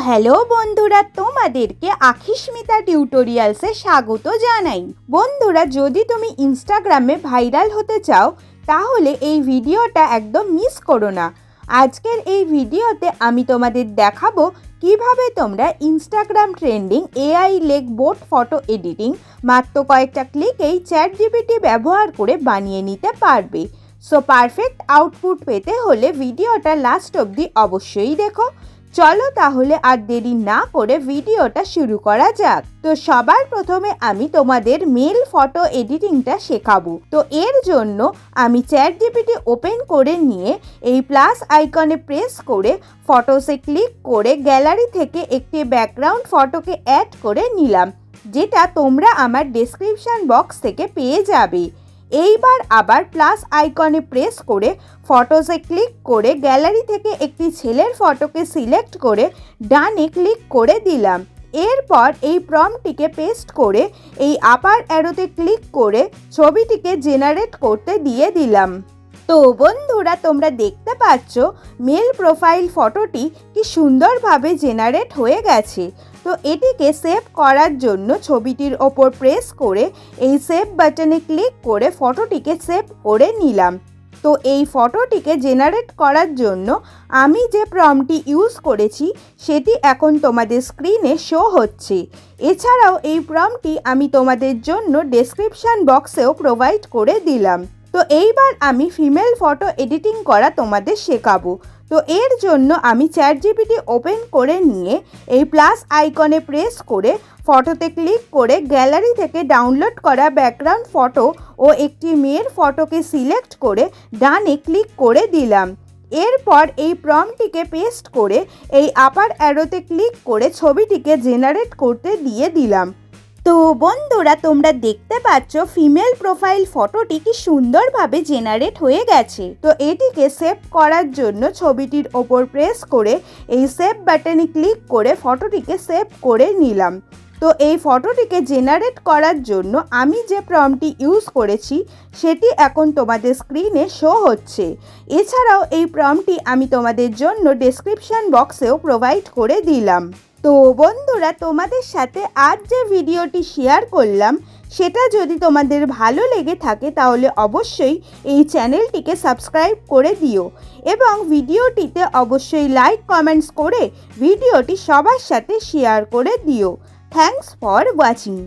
Hello বন্ধুরা, তোমাদেরকে আখিস্মিতা টিউটোরিয়ালসে স্বাগত জানাই। বন্ধুরা, যদি তুমি ইনস্টাগ্রামে ভাইরাল হতে চাও তাহলে এই ভিডিওটা একদম মিস করো না। আজকের এই ভিডিওতে আমি তোমাদের দেখাবো কিভাবে তোমরা Instagram trending AI leg boat photo editing মাত্র কয়েকটা ক্লিকেই চ্যাটজিপিটি ব্যবহার করে বানিয়ে নিতে পারবে। সো পারফেক্ট আউটপুট পেতে হলে ভিডিওটা লাস্ট অবধি অবশ্যই দেখো। চলো তাহলে আর দেরি না করে ভিডিওটা শুরু করা যাক। তো সবার প্রথমে আমি তোমাদের মেল ফটো এডিটিংটা শেখাবো। তো এর জন্য আমি চ্যাটজিপিটি ওপেন করে নিয়ে এই প্লাস আইকনে প্রেস করে ফটোসে ক্লিক করে গ্যালারি থেকে একটি ব্যাকগ্রাউন্ড ফটোকে অ্যাড করে নিলাম, যেটা তোমরা আমার ডেসক্রিপশন বক্স থেকে পেয়ে যাবে। এইবার আবার প্লাস আইকনে প্রেস করে ফটোসে ক্লিক করে গ্যালারি থেকে একটি ছেলের ফটোকে সিলেক্ট করে ডানে ক্লিক করে দিলাম। এরপর এই প্রম্পটটিকে পেস্ট করে এই আপার অ্যারোতে ক্লিক করে ছবিটিকে জেনারেট করতে দিয়ে দিলাম। তো বন্ধুরা, তোমরা দেখতে পাচ্ছ মেল প্রোফাইল ফটোটি কি সুন্দরভাবে জেনারেট হয়ে গেছে। তো এটিকে সেভ করার জন্য ছবিটির ওপর প্রেস করে এই সেভ বাটনে ক্লিক করে ফটোটিকে সেভ করে নিলাম। তো এই ফটোটিকে জেনারেট করার জন্য আমি যে প্রম্পটটি ইউজ করেছি সেটি এখন তোমাদের স্ক্রিনে শো হচ্ছে। এছাড়াও এই প্রম্পটটি আমি তোমাদের জন্য ডেসক্রিপশন বক্সেও প্রোভাইড করে দিলাম। তো এইবার আমি ফিমেল ফটো এডিটিং করা তোমাদের শেখাবো। তো এর জন্য আমি চ্যাটজিপিটি ওপেন করে নিয়ে এই প্লাস আইকনে প্রেস করে ফটোতে ক্লিক করে গ্যালারি থেকে ডাউনলোড করা ব্যাকগ্রাউন্ড ফটো ও একটি মেয়ের ফটোকে সিলেক্ট করে ডানে ক্লিক করে দিলাম। এরপর এই প্রম্পটটিকে পেস্ট করে এই আপার অ্যারোতে ক্লিক করে ছবিটিকে জেনারেট করতে দিয়ে দিলাম। তো বন্ধুরা, তোমরা দেখতে পাচ্ছ ফিমেল প্রোফাইল ফটোটি কি সুন্দরভাবে জেনারেট হয়ে গেছে। তো এটিকে সেভ করার জন্য ছবিটির ওপর প্রেস করে এই সেভ বাটনে ক্লিক করে ফটোটিকে সেভ করে নিলাম। তো এই ফটোটিকে জেনারেট করার জন্য আমি যে প্রম্পটটি ইউজ করেছি সেটি এখন তোমাদের স্ক্রিনে শো হচ্ছে। এছাড়াও এই প্রম্পটটি আমি তোমাদের জন্য ডেসক্রিপশন বক্সেও প্রোভাইড করে দিলাম। তো বন্ধুরা, তোমাদের সাথে আজ যে ভিডিওটি শেয়ার করলাম সেটা যদি তোমাদের ভালো লেগে থাকে তাহলে অবশ্যই এই চ্যানেলটিকে সাবস্ক্রাইব করে দিও এবং ভিডিওটিতে অবশ্যই লাইক কমেন্টস করে ভিডিওটি সবার সাথে শেয়ার করে দিও। Thanks for watching.